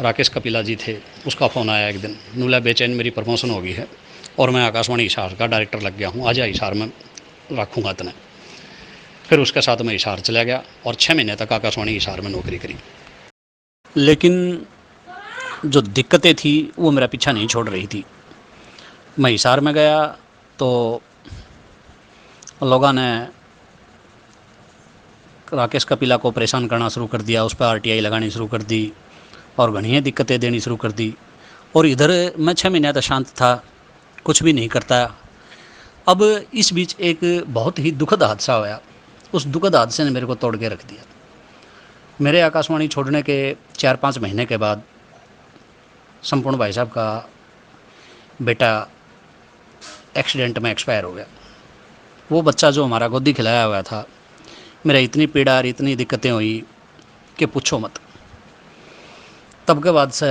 राकेश कपिला जी थे, उसका फ़ोन आया एक दिन, नूला बेचैन मेरी प्रमोशन हो गई है और मैं आकाशवाणी हिसार का डायरेक्टर लग गया हूँ, आजा हिसार में रखूँगा तने। फिर उसके साथ मैं हिसार चला गया और 6 महीने तक आकाशवाणी हिसार में नौकरी करी। लेकिन जो दिक्कतें थी वो मेरा पीछा नहीं छोड़ रही थी। मैं हिसार में गया तो लोगों ने राकेश कपिला को परेशान करना शुरू कर दिया, उस पर आरटीआई लगानी शुरू कर दी और घनी दिक्कतें देनी शुरू कर दी। और इधर मैं 6 महीने तक शांत था, कुछ भी नहीं करता। अब इस बीच एक बहुत ही दुखद हादसा हुआ। उस दुखद हादसे ने मेरे को तोड़ के रख दिया। मेरे आकाशवाणी छोड़ने के 4-5 महीने के बाद संपूर्ण भाई साहब का बेटा एक्सीडेंट में एक्सपायर हो गया। वो बच्चा जो हमारा गोदी खिलाया हुआ था, मेरा इतनी पीड़ा और इतनी दिक्कतें हुई कि पूछो मत। तब के बाद से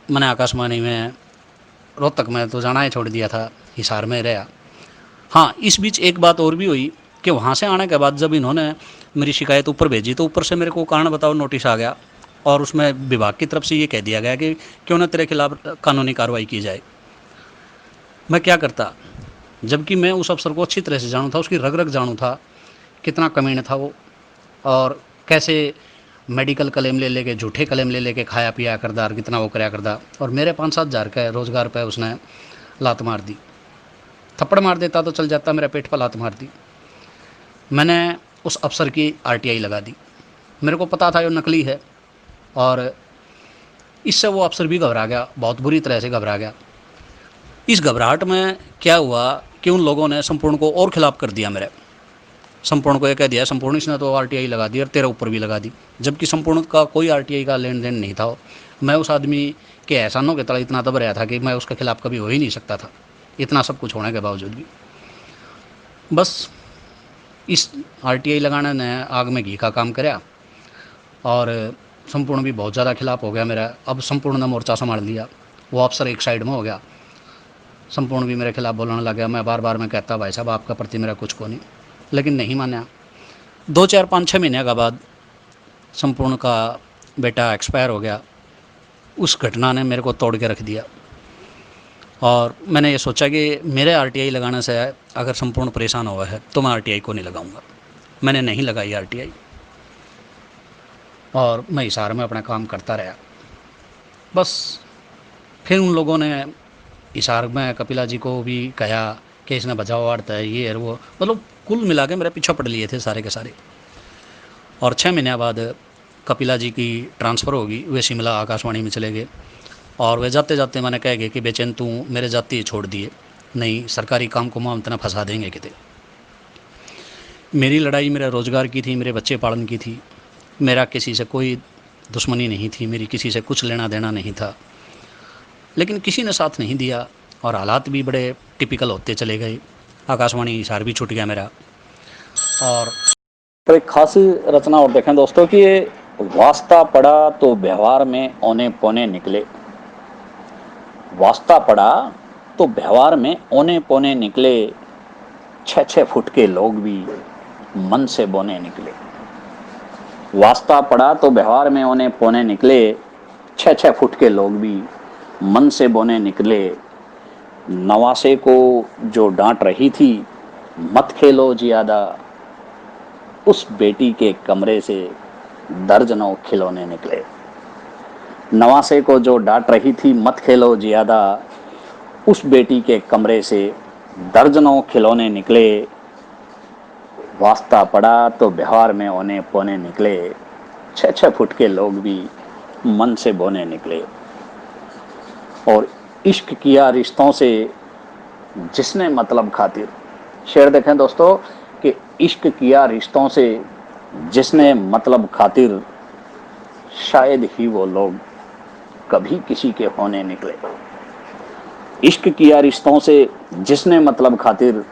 मैंने आकाशवाणी में रोहतक में तो जाना ही छोड़ दिया था, हिसार में रहा। हाँ, इस बीच एक बात और भी हुई कि वहाँ से आने के बाद जब इन्होंने मेरी शिकायत ऊपर भेजी तो ऊपर से मेरे को कारण बताओ नोटिस आ गया और उसमें विभाग की तरफ से ये कह दिया गया कि क्यों ना तेरे खिलाफ कानूनी कार्रवाई की जाए। मैं क्या करता, जबकि मैं उस अफसर को अच्छी तरह से जानू था, उसकी रग रग जानू था, कितना कमीना था वो और कैसे मेडिकल क्लेम ले लेके, झूठे क्लेम ले लेके खाया पिया करदा, कितना वो कराया करदा। और मेरे 5-7 हज़ार के रोज़गार पे उसने लात मार दी। थप्पड़ मार देता तो चल जाता, मेरे पेट पर लात मार दी। मैंने उस अफसर की आरटीआई लगा दी। मेरे को पता था ये नकली है और इससे वो अफसर भी घबरा गया, बहुत बुरी तरह से घबरा गया। इस घबराहट में क्या हुआ कि उन लोगों ने संपूर्ण को और खिलाफ कर दिया। मेरे संपूर्ण को ये कह दिया, संपूर्ण इसने तो आरटीआई लगा दी और तेरे ऊपर भी लगा दी, जबकि संपूर्ण का कोई आरटीआई का लेन देन नहीं था। मैं उस आदमी के एहसानों के तले इतना दब रहा था कि मैं उसके खिलाफ कभी हो ही नहीं सकता था, इतना सब कुछ होने के बावजूद भी। बस इस आरटीआई लगाने ने आग में घी का काम कराया और संपूर्ण भी बहुत ज़्यादा खिलाफ हो गया मेरा। अब संपूर्ण ने मोर्चा संभाल लिया, वो अफसर एक साइड में हो गया, संपूर्ण भी मेरे खिलाफ बोलने लग गया। मैं बार बार मैं कहता भाई साहब आपका प्रति मेरा कुछ को नहीं, लेकिन नहीं माना। 2-4-5-6 महीने के बाद संपूर्ण का बेटा एक्सपायर हो गया। उस घटना ने मेरे को तोड़ के रख दिया और मैंने ये सोचा कि मेरे आरटीआई लगाने से अगर संपूर्ण परेशान हुआ है तो मैं आरटीआई को नहीं लगाऊंगा। मैंने नहीं लगाई आरटीआई और मैं हिसार में अपना काम करता रहा। बस फिर उन लोगों ने हिसार में कपिला जी को भी कहा कि इसने बचाव वार्ता है, ये है वो, मतलब कुल मिला के मेरे पीछे पड़ लिए थे सारे के सारे। और 6 महीने बाद कपिला जी की ट्रांसफ़र होगी, वे शिमला आकाशवाणी में चले गए और वे जाते जाते मैंने कह गए कि बेचैन तू मेरे जाति छोड़ दिए, नहीं सरकारी काम को हम इतना फंसा देंगे किते। मेरी लड़ाई मेरे रोज़गार की थी, मेरे बच्चे पालन की थी, मेरा किसी से कोई दुश्मनी नहीं थी, मेरी किसी से कुछ लेना देना नहीं था, लेकिन किसी ने साथ नहीं दिया और हालात भी बड़े टिपिकल होते चले गए। आकाशवाणी हिसार भी छूट गया मेरा। और तो एक खासी रचना और देखें दोस्तों कि ये वास्ता पड़ा तो व्यवहार में औने पौने निकले। वास्ता पड़ा तो व्यवहार में औने पौने निकले, 6-6 फुट के लोग भी मन से बोने निकले। वास्ता पड़ा तो व्यवहार में औने पौने निकले, 6-6 फुट के लोग भी मन से बोने निकले। नवासे को जो डांट रही थी, मत खेलो ज्यादा, उस बेटी के कमरे से दर्जनों खिलौने निकले। नवासे को जो डांट रही थी, मत खेलो ज्यादा, उस बेटी के कमरे से दर्जनों खिलौने निकले। वास्ता पड़ा तो व्यवहार में औने पौने निकले, 6-6 फुट के लोग भी मन से बोने निकले। और इश्क किया रिश्तों से जिसने मतलब खातिर, शेर देखें दोस्तों कि इश्क किया रिश्तों से जिसने मतलब खातिर, शायद ही वो लोग कभी किसी के होने निकले। इश्क किया रिश्तों से जिसने मतलब खातिर,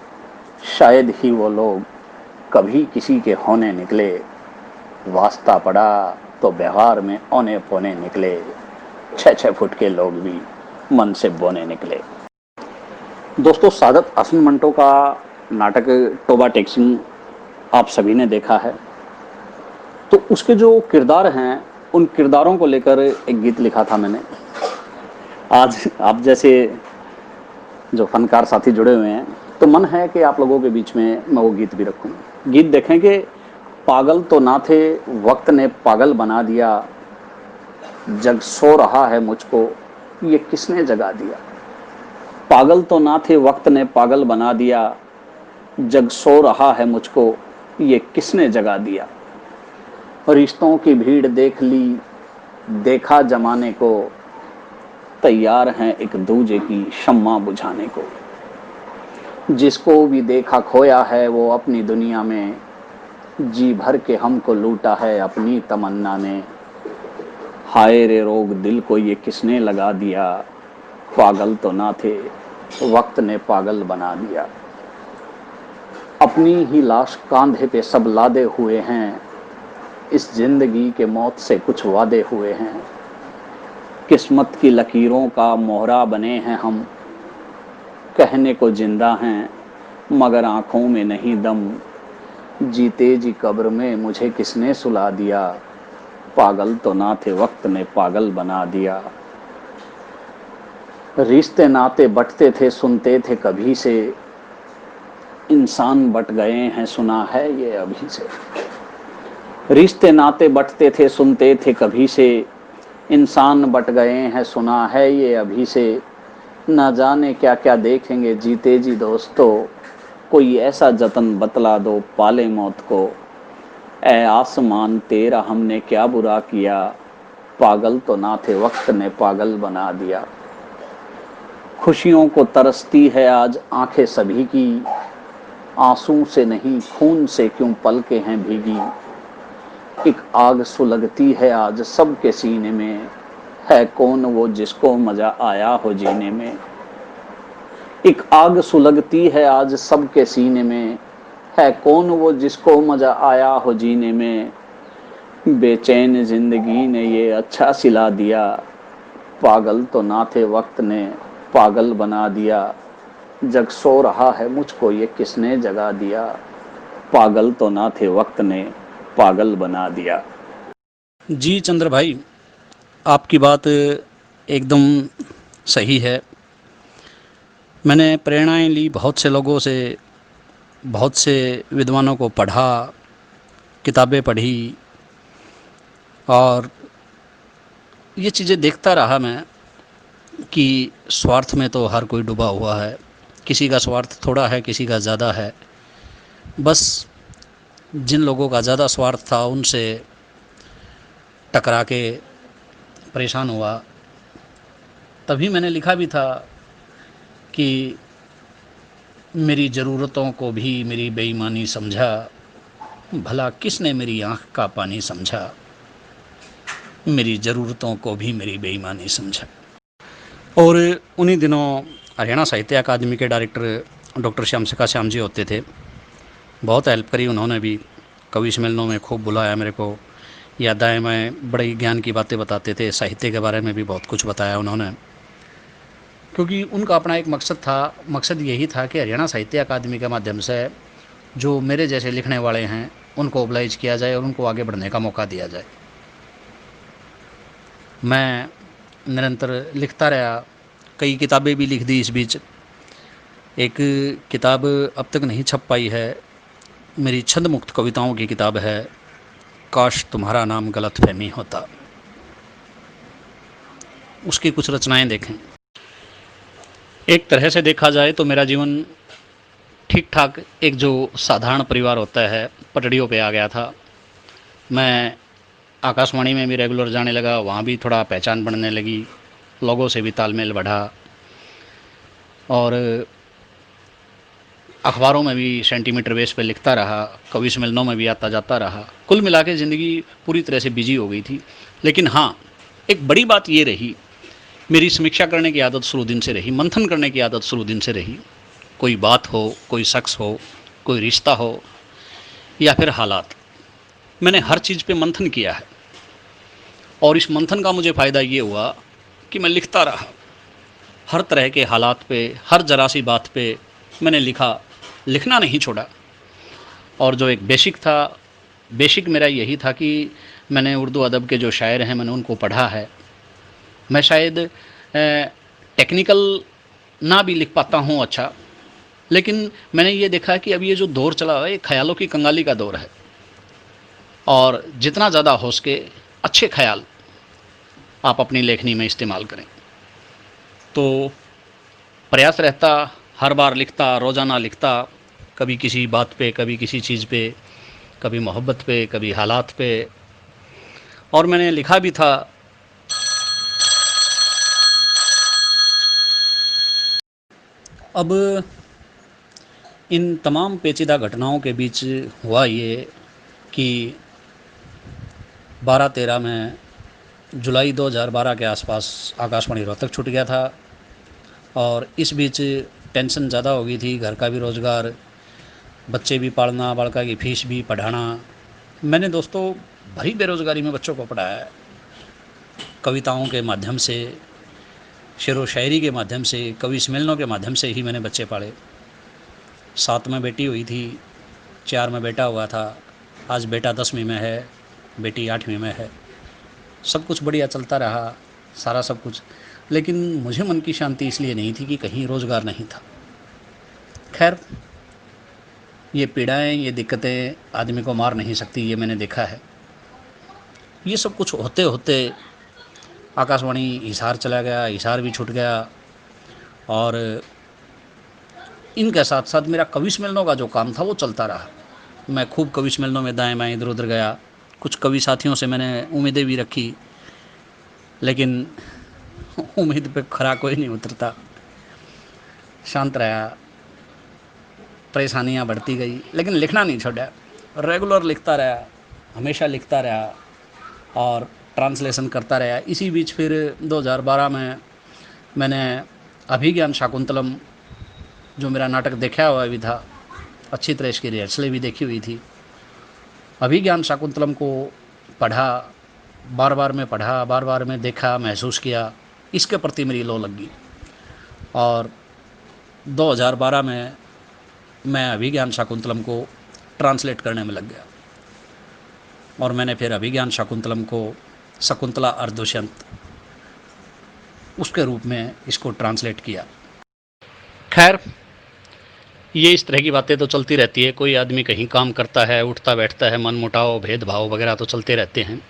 शायद ही वो लोग कभी किसी के होने निकले। वास्ता पड़ा तो व्यवहार में औने पौने निकले, 6-6 फुट के लोग भी मन से बोने निकले। दोस्तों, सादत हसन मंटो का नाटक टोबा टेक्सिंग आप सभी ने देखा है। तो उसके जो किरदार हैं, उन किरदारों को लेकर एक गीत लिखा था मैंने। आज आप जैसे जो फनकार साथी जुड़े हुए हैं, तो मन है कि आप लोगों के बीच में मैं वो गीत भी रखूं। गीत देखेंगे, पागल तो ना थे, वक्त ने पागल बना दिया, जग सो रहा है मुझको, ये किसने जगा दिया। पागल तो ना थे, वक्त ने पागल बना दिया, जग सो रहा है मुझको, ये किसने जगा दिया। रिश्तों की भीड़ देख ली, देखा जमाने को, तैयार हैं एक दूजे की शम्मा बुझाने को। जिसको भी देखा खोया है वो अपनी दुनिया में, जी भर के हमको लूटा है अपनी तमन्ना ने। हाय रे रोग दिल को ये किसने लगा दिया, पागल तो ना थे, वक्त ने पागल बना दिया। अपनी ही लाश कांधे पे सब लादे हुए हैं, इस जिंदगी के मौत से कुछ वादे हुए हैं। किस्मत की लकीरों का मोहरा बने हैं हम, कहने को जिंदा हैं मगर आंखों में नहीं दम। जीते जी कब्र में मुझे किसने सुला दिया, पागल तो ना थे, वक्त ने पागल बना दिया। रिश्ते नाते बंटते थे, सुनते थे कभी से, इंसान बट गए हैं सुना है ये अभी से। रिश्ते नाते बंटते थे, सुनते थे कभी से, इंसान बट गए हैं सुना है ये अभी से। ना जाने क्या क्या देखेंगे जीते जी दोस्तों, कोई ऐसा जतन बतला दो पाले मौत को। ऐ आसमान तेरा हमने क्या बुरा किया, पागल तो ना थे, वक्त ने पागल बना दिया। खुशियों को तरसती है आज आंखें सभी की, आंसू से नहीं खून से क्यों पलकें हैं भीगी। एक आग सुलगती है आज सबके सीने में, है कौन वो जिसको मजा आया हो जीने में। एक आग सुलगती है आज सबके सीने में, है कौन वो जिसको मजा आया हो जीने में। बेचैन जिंदगी ने ये अच्छा सिला दिया, पागल तो ना थे, वक्त ने पागल बना दिया। जग सो रहा है मुझको ये किसने जगा दिया, पागल तो ना थे, वक्त ने पागल बना दिया। जी चंद्र भाई, आपकी बात एकदम सही है। मैंने प्रेरणाएं ली बहुत से लोगों से, बहुत से विद्वानों को पढ़ा, किताबें पढ़ी, और ये चीज़ें देखता रहा मैं कि स्वार्थ में तो हर कोई डूबा हुआ है। किसी का स्वार्थ थोड़ा है, किसी का ज़्यादा है। बस जिन लोगों का ज़्यादा स्वार्थ था उनसे टकरा के परेशान हुआ। तभी मैंने लिखा भी था कि मेरी ज़रूरतों को भी मेरी बेईमानी समझा, भला किसने मेरी आँख का पानी समझा। मेरी ज़रूरतों को भी मेरी बेईमानी समझा। और उन्हीं दिनों हरियाणा साहित्य अकादमी के डायरेक्टर डॉक्टर श्याम सखा श्याम जी होते थे। बहुत हेल्प करी उन्होंने भी, कवि सम्मेलनों में खूब बुलाया मेरे को, यादें में बड़े ज्ञान की बातें बताते थे, साहित्य के बारे में भी बहुत कुछ बताया उन्होंने। क्योंकि उनका अपना एक मकसद था, मकसद यही था कि हरियाणा साहित्य अकादमी के माध्यम से जो मेरे जैसे लिखने वाले हैं उनको ओबलाइज किया जाए और उनको आगे बढ़ने का मौका दिया जाए। मैं निरंतर लिखता रहा, कई किताबें भी लिख दी इस बीच। एक किताब अब तक नहीं छप पाई है, मेरी छंद मुक्त कविताओं की किताब है, काश तुम्हारा नाम गलत फहमी होता। उसकी कुछ रचनाएं देखें। एक तरह से देखा जाए तो मेरा जीवन ठीक ठाक एक जो साधारण परिवार होता है पटड़ियों पे आ गया था। मैं आकाशवाणी में भी रेगुलर जाने लगा, वहाँ भी थोड़ा पहचान बनने लगी, लोगों से भी तालमेल बढ़ा, और अखबारों में भी सेंटीमीटर बेस पे लिखता रहा, कवि सम्मेलनों में भी आता जाता रहा। कुल मिला के ज़िंदगी पूरी तरह से बिजी हो गई थी। लेकिन हाँ, एक बड़ी बात ये रही, मेरी समीक्षा करने की आदत शुरू दिन से रही, मंथन करने की आदत शुरू दिन से रही। कोई बात हो, कोई शख्स हो, कोई रिश्ता हो या फिर हालात, मैंने हर चीज़ पे मंथन किया है। और इस मंथन का मुझे फ़ायदा ये हुआ कि मैं लिखता रहा, हर तरह के हालात पे, हर जरा सी बात पे मैंने लिखा, लिखना नहीं छोड़ा। और जो एक बेसिक था, बेसिक मेरा यही था कि मैंने उर्दू अदब के जो शायर हैं मैंने उनको पढ़ा है। मैं शायद टेक्निकल ना भी लिख पाता हूँ अच्छा, लेकिन मैंने ये देखा कि अब ये जो दौर चला हुआ है ये ख्यालों की कंगाली का दौर है, और जितना ज़्यादा हो सके अच्छे ख्याल आप अपनी लेखनी में इस्तेमाल करें। तो प्रयास रहता, हर बार लिखता, रोज़ाना लिखता, कभी किसी बात पे, कभी किसी चीज़ पे, कभी मोहब्बत पे, कभी हालात पे, और मैंने लिखा भी था। अब इन तमाम पेचीदा घटनाओं के बीच हुआ ये कि 12-13 में जुलाई 2012 के आसपास आकाशवाणी रोहतक छूट गया था, और इस बीच टेंशन ज़्यादा हो गई थी, घर का भी रोज़गार, बच्चे भी पालना, बड़का की फ़ीस भी पढ़ाना। मैंने दोस्तों भरी बेरोज़गारी में बच्चों को पढ़ाया है, कविताओं के माध्यम से, शेर व शायरी के माध्यम से, कवि सम्मेलनों के माध्यम से ही मैंने बच्चे पाले। 7 में बेटी हुई थी, 4 में बेटा हुआ था, आज बेटा 10वीं में है, बेटी 8वीं में है। सब कुछ बढ़िया चलता रहा, सारा सब कुछ, लेकिन मुझे मन की शांति इसलिए नहीं थी कि कहीं रोज़गार नहीं था। खैर, ये पीड़ाएं, ये दिक्कतें आदमी को मार नहीं सकती, ये मैंने देखा है। ये सब कुछ होते होते आकाशवाणी हिसार चला गया, हिसार भी छूट गया, और इनके साथ साथ मेरा कवि सम्मेलनों का जो काम था वो चलता रहा। मैं खूब कवि सम्मेलनों में दाएं बाएं इधर उधर गया, कुछ कवि साथियों से मैंने उम्मीदें भी रखी, लेकिन उम्मीद पे खरा कोई नहीं उतरता। शांत रहा, परेशानियां बढ़ती गई, लेकिन लिखना नहीं छोड़ा, रेगुलर लिखता रहा, हमेशा लिखता रहा और ट्रांसलेशन करता रहा। इसी बीच फिर 2012 में मैंने अभिज्ञान शाकुंतलम, जो मेरा नाटक देखा हुआ भी था, अच्छी तरह इसकी रिहर्सलें भी देखी हुई थी, अभिज्ञान शाकुंतलम को पढ़ा, बार बार में पढ़ा, बार बार में देखा, महसूस किया, इसके प्रति मेरी लौ लग गई, और 2012 में मैं अभिज्ञान शाकुंतलम को ट्रांसलेट करने में लग गया, और मैंने फिर अभिज्ञान शाकुंतलम को शकुंतला अर्धदुष्यंत उसके रूप में इसको ट्रांसलेट किया। खैर, ये इस तरह की बातें तो चलती रहती है, कोई आदमी कहीं काम करता है, उठता बैठता है, मन मुटाव, भेदभाव वगैरह तो चलते रहते हैं।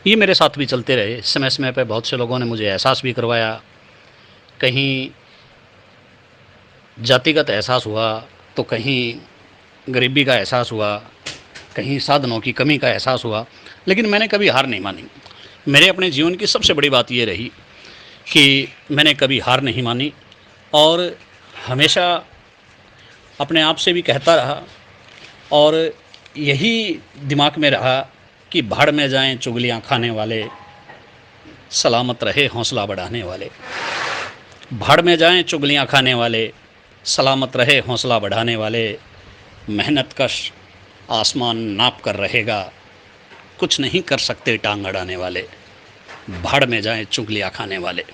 ये मेरे साथ भी चलते रहे। समय समय पर बहुत से लोगों ने मुझे एहसास भी करवाया, कहीं जातिगत एहसास हुआ तो कहीं गरीबी का एहसास हुआ, कहीं साधनों की कमी का एहसास हुआ, लेकिन मैंने कभी हार नहीं मानी। मेरे अपने जीवन की सबसे बड़ी बात ये रही कि मैंने कभी हार नहीं मानी, और हमेशा अपने आप से भी कहता रहा, और यही दिमाग में रहा कि भाड़ में जाएं चुगलियां खाने वाले, सलामत रहे हौसला बढ़ाने वाले। भाड़ में जाएं चुगलियां खाने वाले, सलामत रहे हौसला बढ़ाने वाले, मेहनत कश आसमान नाप कर रहेगा, कुछ नहीं कर सकते टांग अड़ाने वाले, भाड़ में जाएं चुगलियां खाने वाले।